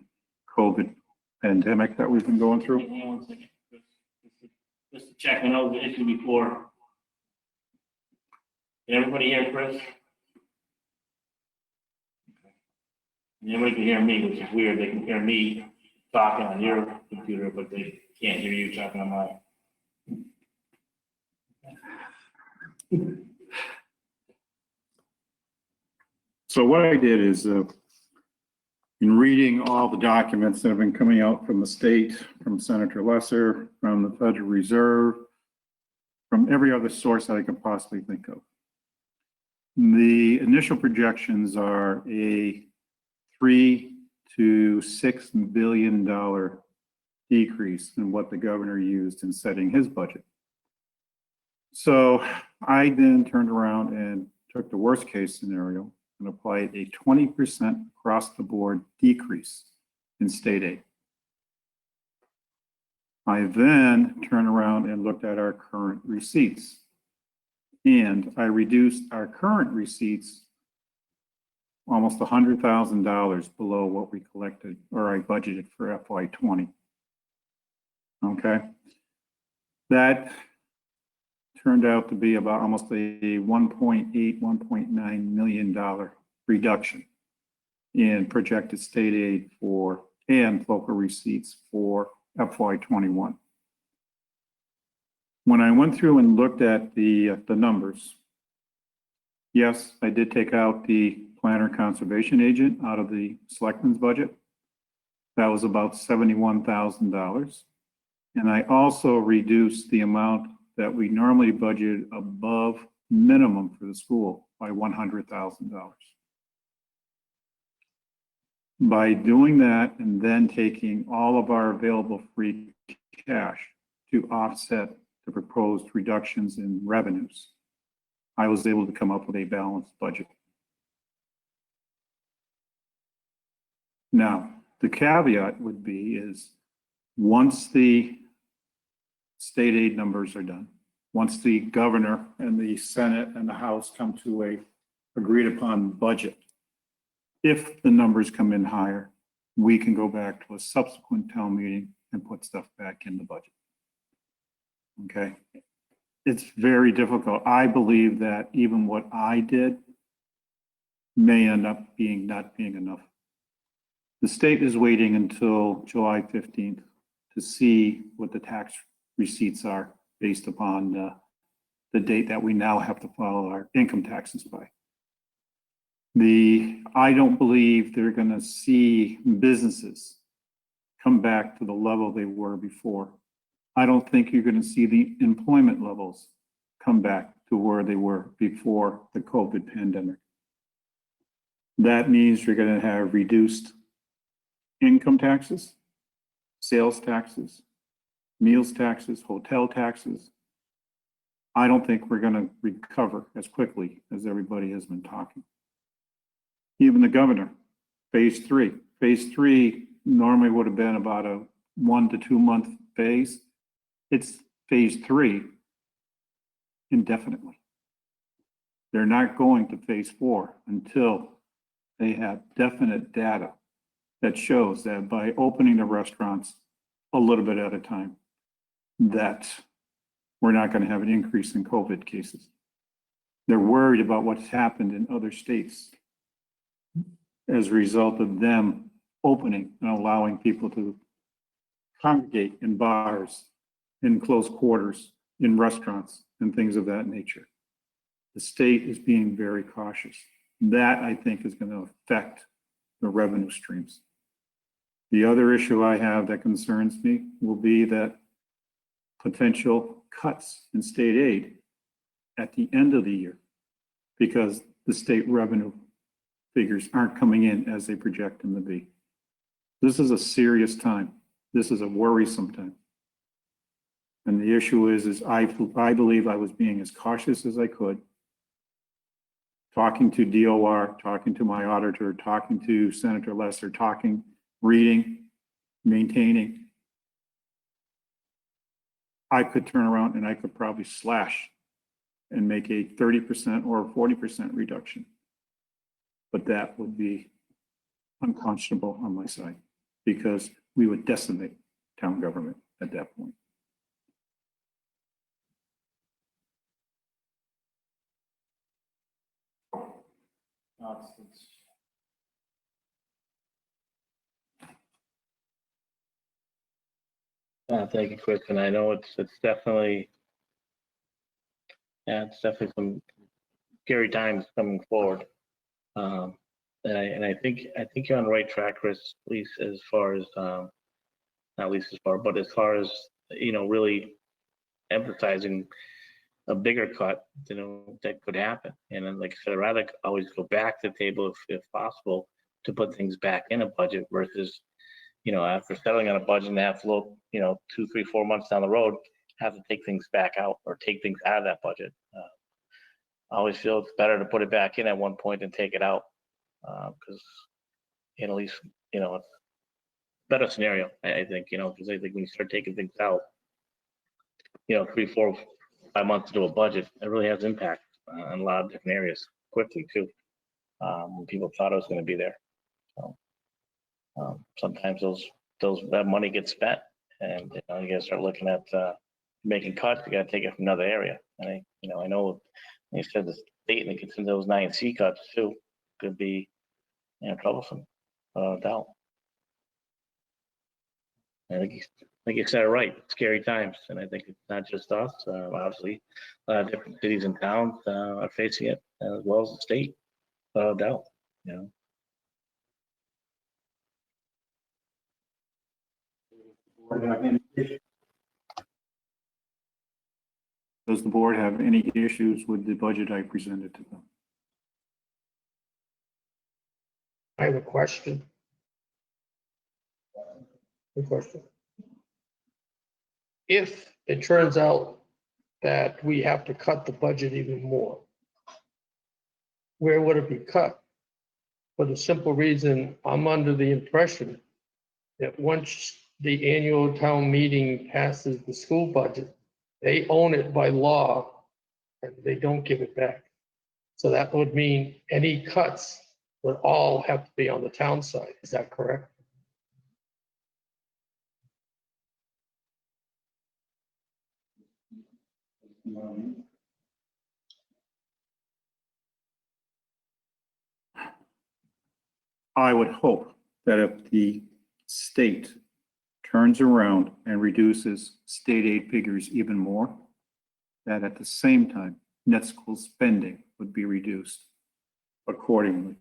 COVID pandemic that we've been going through. Hang on one second. Just to check, I know the issue before. Can everybody hear Chris? Everybody can hear me, which is weird. They can hear me talking on your computer, but they can't hear you talking on mine. So what I did is, in reading all the documents that have been coming out from the state, from Senator Lesser, from the Federal Reserve, from every other source that I could possibly think of, the initial projections are a $3 to $6 billion decrease in what the governor used in setting his budget. So I then turned around and took the worst case scenario and applied a 20% across the board decrease in state aid. I then turned around and looked at our current receipts. And I reduced our current receipts almost $100,000 below what we collected or I budgeted for FY20. Okay. That turned out to be about almost a $1.9 million reduction in projected state aid for and local receipts for FY21. When I went through and looked at the numbers, yes, I did take out the planner conservation agent out of the selectmen's budget. That was about $71,000. And I also reduced the amount that we normally budget above minimum for the school by $100,000. By doing that and then taking all of our available free cash to offset the proposed reductions in revenues, I was able to come up with a balanced budget. Now, the caveat would be is once the state aid numbers are done, once the governor and the Senate and the House come to a agreed upon budget, if the numbers come in higher, we can go back to a subsequent town meeting and put stuff back in the budget. Okay. It's very difficult. I believe that even what I did may end up not being enough. The state is waiting until July 15th to see what the tax receipts are based upon the date that we now have to file our income taxes by. I don't believe they're going to see businesses come back to the level they were before. I don't think you're going to see the employment levels come back to where they were before the COVID pandemic. That means you're going to have reduced income taxes, sales taxes, meals taxes, hotel taxes. I don't think we're going to recover as quickly as everybody has been talking. Even the governor, phase 3. Phase 3 normally would have been about a 1 to 2 month phase. It's phase 3 indefinitely. They're not going to phase 4 until they have definite data that shows that by opening the restaurants a little bit at a time, that we're not going to have an increase in COVID cases. They're worried about what's happened in other states as a result of them opening and allowing people to congregate in bars, in close quarters, in restaurants, and things of that nature. The state is being very cautious. That, I think, is going to affect the revenue streams. The other issue I have that concerns me will be that potential cuts in state aid at the end of the year because the state revenue figures aren't coming in as they project them to be. This is a serious time. This is a worrisome time. And the issue is I believe I was being as cautious as I could, talking to DOR, talking to my auditor, talking to Senator Lesser, reading, maintaining. I could turn around and I could probably slash and make a 30% or a 40% reduction. But that would be unconscionable on my side because we would decimate town government at that point. Thank you, Chris. And I know it's definitely, it's definitely some scary times coming forward. And I think you're on the right track, Chris, at least as far as not least as far, but as far as really emphasizing a bigger cut, that could happen. And then, like I said, I'd rather always go back to the table if possible to put things back in a budget versus, after settling on a budget and have to look, 2, 3, 4 months down the road, have to take things back out or take things out of that budget. I always feel it's better to put it back in at one point and take it out Because, at least, it's a better scenario, I think, because I think when you start taking things out, 3, 4, 5 months to do a budget, it really has impact on a lot of different areas quickly too. When people thought it was going to be there. So sometimes that money gets spent, and you got to start looking at making cuts. You got to take it from another area. And I know you said the state and it gets into those 9C cuts too, could be troublesome, without a doubt. I think you said it right. Scary times, and I think it's not just us. Obviously, a lot of different cities and towns are facing it, as well as the state, without a doubt. Does the board have any issues with the budget I presented to them? I have a question. Good question. If it turns out that we have to cut the budget even more, where would it be cut? For the simple reason, I'm under the impression that once the annual town meeting passes the school budget, they own it by law and they don't give it back. So that would mean any cuts would all have to be on the town side. Is that correct? I would hope that if the state turns around and reduces state aid figures even more, that at the same time, net school spending would be reduced accordingly.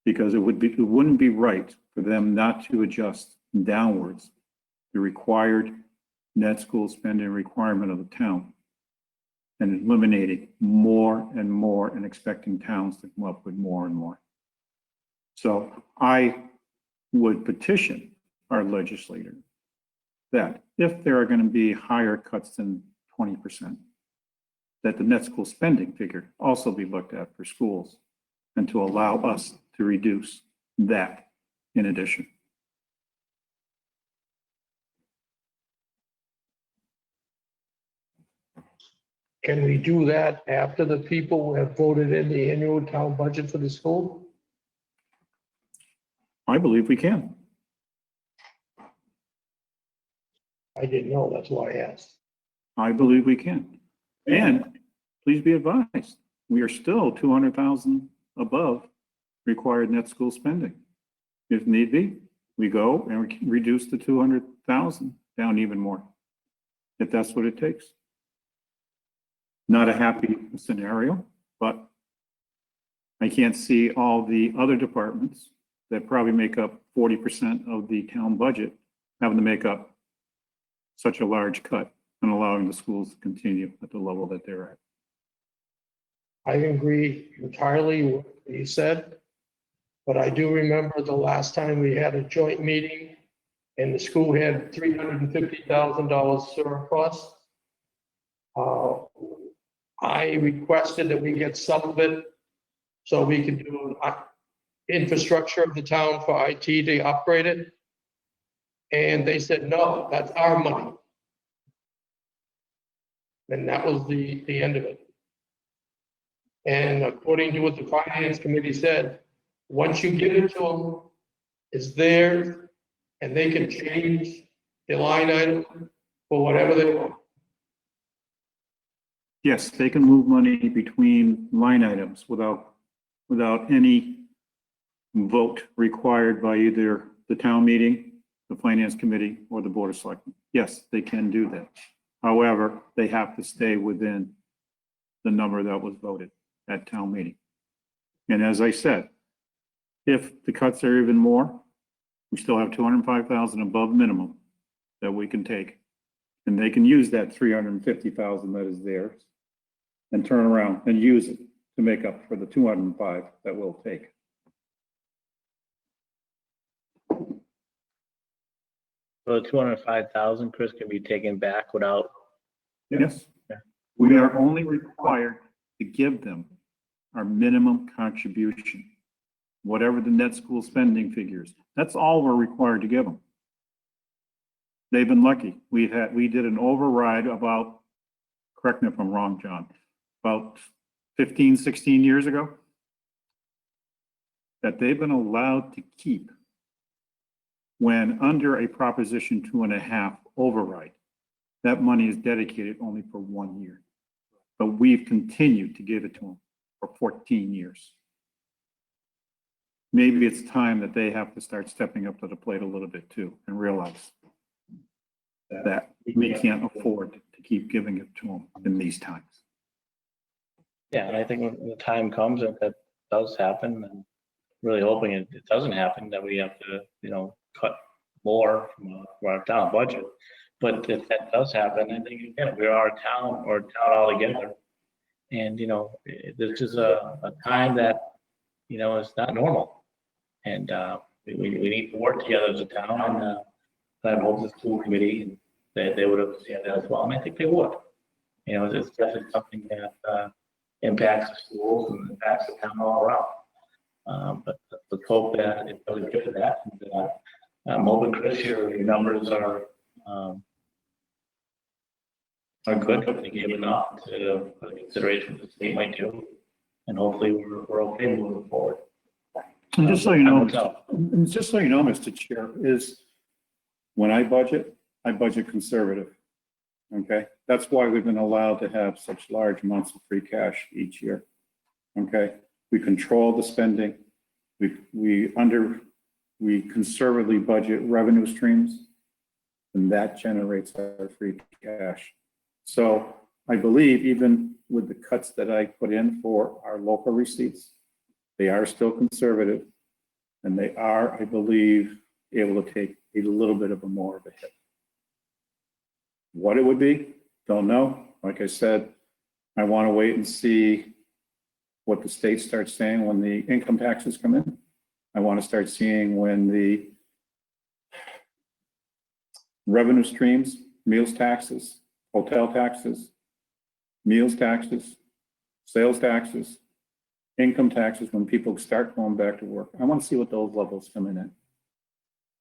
Because it wouldn't be right for them not to adjust downwards the required net school spending requirement of the town and eliminating more and more and expecting towns to come up with more and more. So I would petition our legislator that if there are going to be higher cuts than 20%, that the net school spending figure also be looked at for schools and to allow us to reduce that in addition. Can we do that after the people have voted in the annual town budget for the school? I believe we can. I didn't know, that's why I asked. I believe we can. And please be advised, we are still 200,000 above required net school spending. If need be, we go and we reduce the 200,000 down even more, if that's what it takes. Not a happy scenario, but I can't see all the other departments that probably make up 40% of the town budget having to make up such a large cut and allowing the schools to continue at the level that they're at. I agree entirely with what you said, but I do remember the last time we had a joint meeting and the school had $350,000 surplus. I requested that we get some of it so we could do infrastructure of the town for IT to upgrade it. And they said, no, that's our money. And that was the end of it. And according to what the finance committee said, once you give it to them, it's theirs, and they can change the line item for whatever they want. Yes, they can move money between line items without any vote required by either the town meeting, the finance committee, or the board of selectmen. Yes, they can do that. However, they have to stay within the number that was voted at town meeting. And as I said, if the cuts are even more, we still have 205,000 above minimum that we can take. And they can use that 350,000 that is theirs and turn around and use it to make up for the 205 that we'll take. So the 205,000, Chris, can be taken back without. Yes, we are only required to give them our minimum contribution. whatever the net school spending figures. That's all we're required to give them. They've been lucky. We did an override about, correct me if I'm wrong, John, about 15, 16 years ago, that they've been allowed to keep when under a Proposition 2.5 override. That money is dedicated only for 1 year. But we've continued to give it to them for 14 years. Maybe it's time that they have to start stepping up to the plate a little bit too and realize that we can't afford to keep giving it to them in these times. Yeah, and I think when the time comes that does happen, and really hoping it doesn't happen, that we have to, cut more from our town budget. But if that does happen, I think, again, we are a town or a town altogether. And, this is a time that, is not normal. And we need to work together as a town, and I hope the school committee, they would understand that as well. And I think they would. It's definitely something that impacts the schools and impacts the town all around. But let's hope that it doesn't get to that. And, I'm hoping, Chris, your numbers are good. They gave enough to consideration the state might do. And hopefully we're okay moving forward. And just so you know, Mr. Chair, is when I budget conservative. Okay, that's why we've been allowed to have such large amounts of free cash each year. Okay, we control the spending. We conservatively budget revenue streams, and that generates our free cash. So I believe even with the cuts that I put in for our local receipts, they are still conservative, and they are, I believe, able to take a little bit of a more of a hit. What it would be, don't know. Like I said, I want to wait and see what the state starts saying when the income taxes come in. I want to start seeing when the revenue streams, meals taxes, hotel taxes, meals taxes, sales taxes, income taxes, when people start going back to work. I want to see what those levels come in at.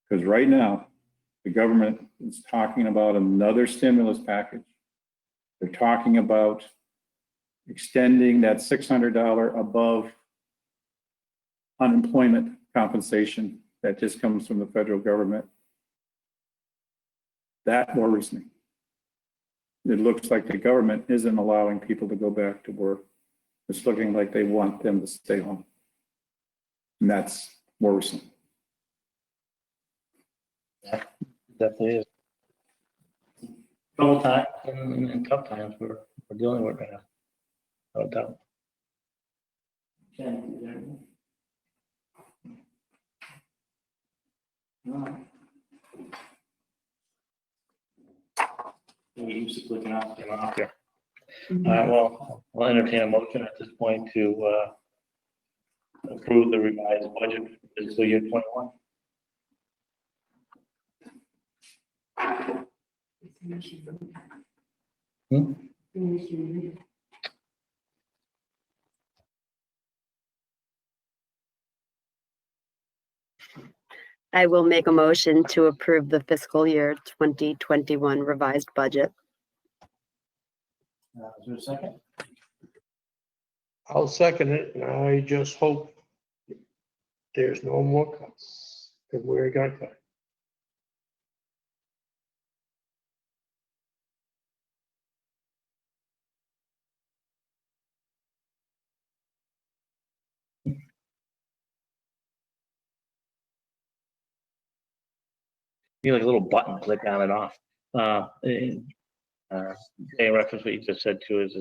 Because right now, the government is talking about another stimulus package. They're talking about extending that $600 above unemployment compensation that just comes from the federal government. That worries me. It looks like the government isn't allowing people to go back to work. It's looking like they want them to stay home. And that's worrisome. Yeah, definitely is. Trouble times and tough times we're dealing with right now. No doubt. He's looking out here. All right, well, I'll entertain a motion at this point to approve the revised budget for fiscal year 21. I will make a motion to approve the fiscal year 2021 revised budget. Is there a second? I'll second it, and I just hope there's no more cuts, because we're gonna cut. Be like a little button, click on and off. In reference to what you just said too, is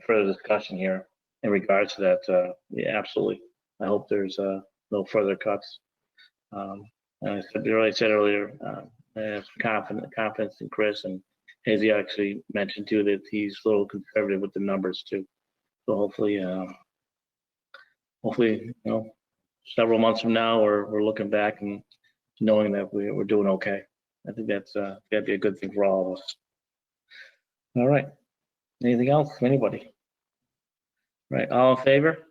further discussion here in regards to that. Yeah, absolutely. I hope there's no further cuts. And I said earlier, I have confidence in Chris, and as he actually mentioned too, that he's a little conservative with the numbers too. So hopefully, several months from now, we're looking back and knowing that we're doing okay. I think that'd be a good thing for all of us. All right. Anything else from anybody? Right. All in favor?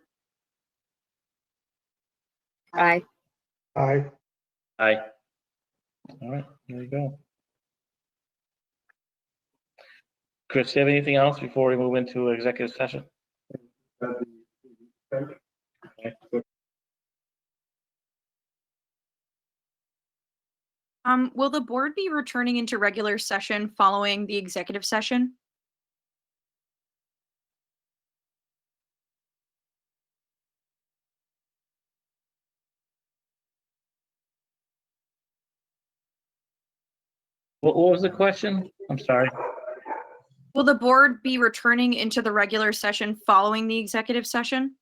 Aye. Aye. Aye. All right, there you go. Chris, do you have anything else before we move into executive session? Will the board be returning into regular session following the executive session? What was the question? I'm sorry. Will the board be returning into the regular session following the executive session?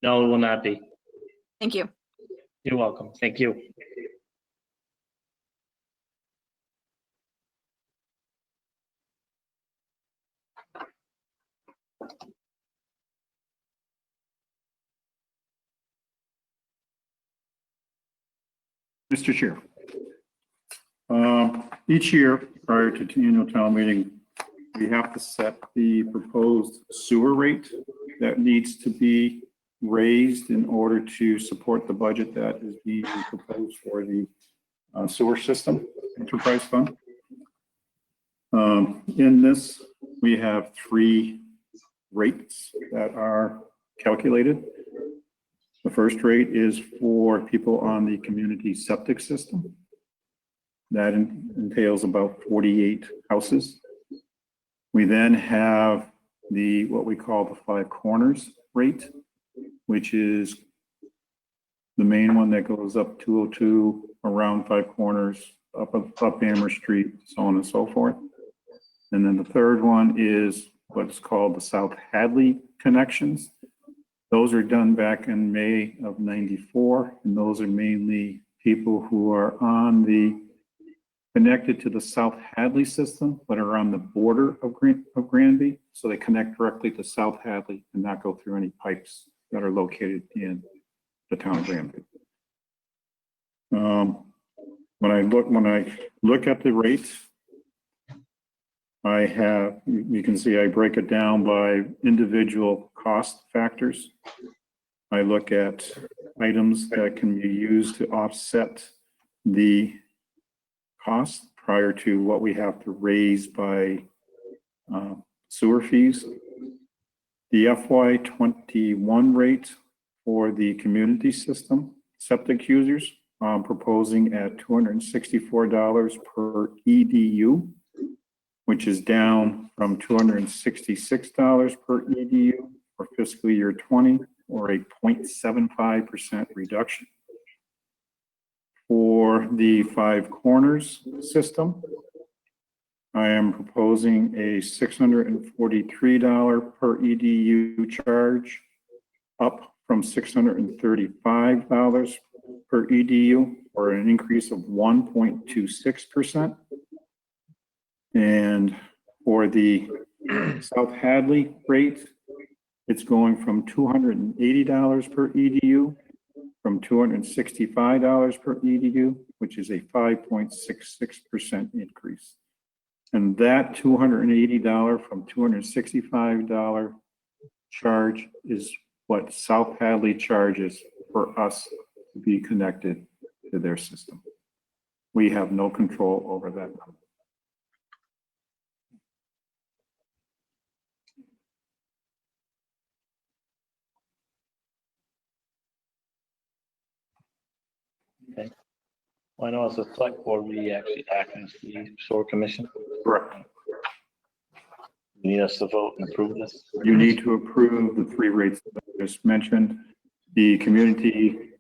No, it will not be. Thank you. You're welcome. Thank you. Mr. Chair. Each year prior to annual town meeting, we have to set the proposed sewer rate that needs to be raised in order to support the budget that is being proposed for the sewer system enterprise fund. In this, we have 3 rates that are calculated. The first rate is for people on the community septic system. That entails about 48 houses. We then have what we call the 5 corners rate, which is the main one that goes up 202 around 5 corners, up Amherst Street, so on and so forth. And then the third one is what's called the South Hadley connections. Those are done back in May of '94, and those are mainly people who are connected to the South Hadley system, but are on the border of Granby. So they connect directly to South Hadley and not go through any pipes that are located in the town of Granby. When I look at the rates, you can see I break it down by individual cost factors. I look at items that can be used to offset the cost prior to what we have to raise by sewer fees. The FY21 rate for the community system septic users, I'm proposing at $264 per EDU, which is down from $266 per EDU for fiscal year 20, or a 0.75% reduction. For the 5 corners system, I am proposing a $643 per EDU charge, up from $635 per EDU, or an increase of 1.26%. And for the South Hadley rate, it's going from $280 per EDU, from $265 per EDU, which is a 5.66% increase. And that $280 from $265 charge is what South Hadley charges for us to be connected to their system. We have no control over that number. Okay. Well, I know as a select board, we actually act as the sewer commission. Correct. You need us to vote and approve this? You need to approve the 3 rates that I just mentioned. The community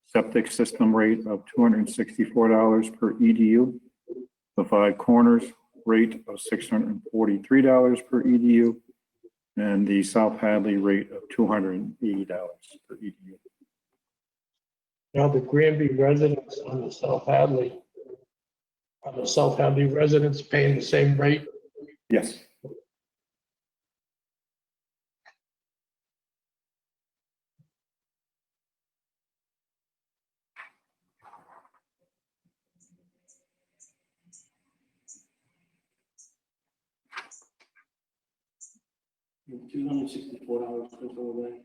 septic system rate of $264 per EDU, the 5 corners rate of $643 per EDU, and the South Hadley rate of $280 per EDU. Now, the Granby residents on the South Hadley, are the South Hadley residents paying the same rate? Yes. $264 goes away.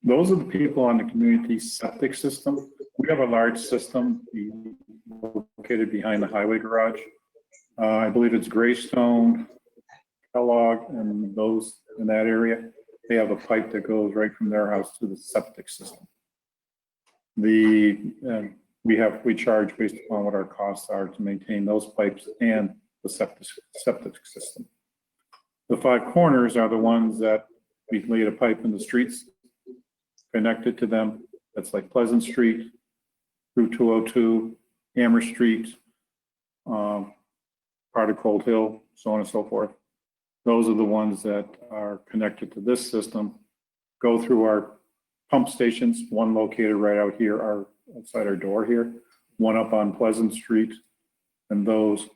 Those are the people on the community septic system. We have a large system located behind the highway garage. I believe it's Greystone, Kellogg, and those in that area. They have a pipe that goes right from their house to the septic system. We charge based upon what our costs are to maintain those pipes and the septic system. The 5 corners are the ones that we laid a pipe in the streets connected to them. That's like Pleasant Street, Route 202, Hammer Street, part of Cold Hill, so on and so forth. Those are the ones that are connected to this system, go through our pump stations, one located right out here, outside our door here, one up on Pleasant Street, and those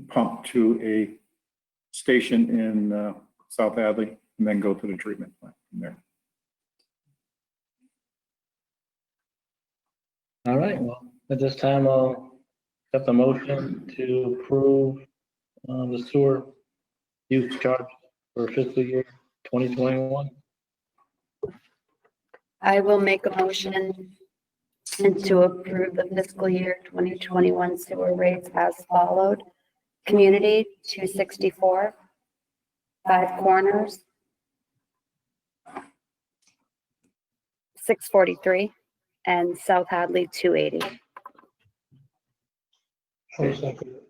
pump to a station in South Hadley, and then go to the treatment plant from there. All right, well, at this time, I'll accept the motion to approve the sewer use charge for fiscal year 2021. I will make a motion to approve the fiscal year 2021 sewer rates as followed. Community 264, 5 corners 643, and South Hadley 280. I'll second it.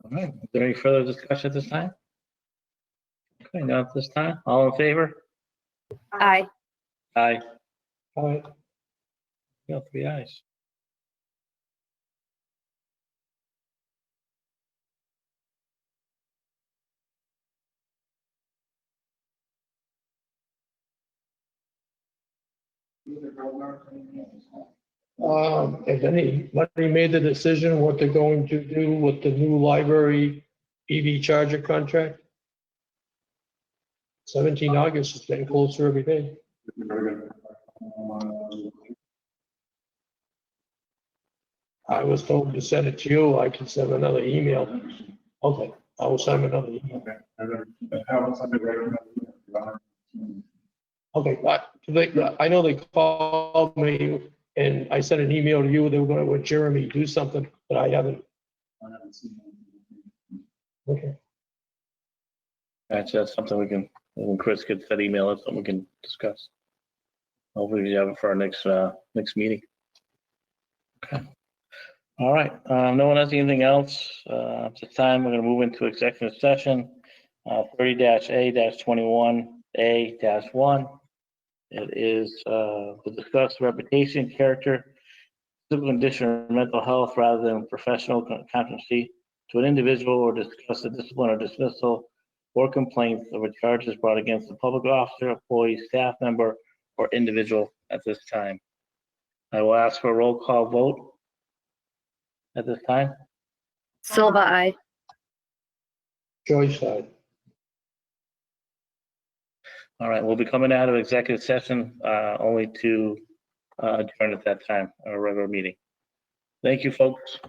All right, is there any further discussion at this time? Okay, not at this time. All in favor? Aye. Aye. All right, Yeah, 3 ayes. has anybody made the decision what they're going to do with the new library EV charger contract? 17 August is getting closer every day. I was told to send it to you. I can send another email. Okay, I will send another email. Okay, I know they called me and I sent an email to you. They were going to, with Jeremy, do something, but I haven't. Okay, That's something we can, when Chris gets that email, that's something we can discuss. Hopefully we have it for our next meeting. Okay. All right, no one has anything else. At this time, we're gonna move into executive session, 30-A-21A-1. It is to discuss reputation, character, physical condition, or mental health rather than professional competency to an individual, or discuss the discipline or dismissal or complaints of a charges brought against a public officer, employee, staff member, or individual at this time. I will ask for a roll call vote at this time. Silva, aye. Joyce side. All right, we'll be coming out of executive session only to adjourn at that time, our regular meeting. Thank you, folks.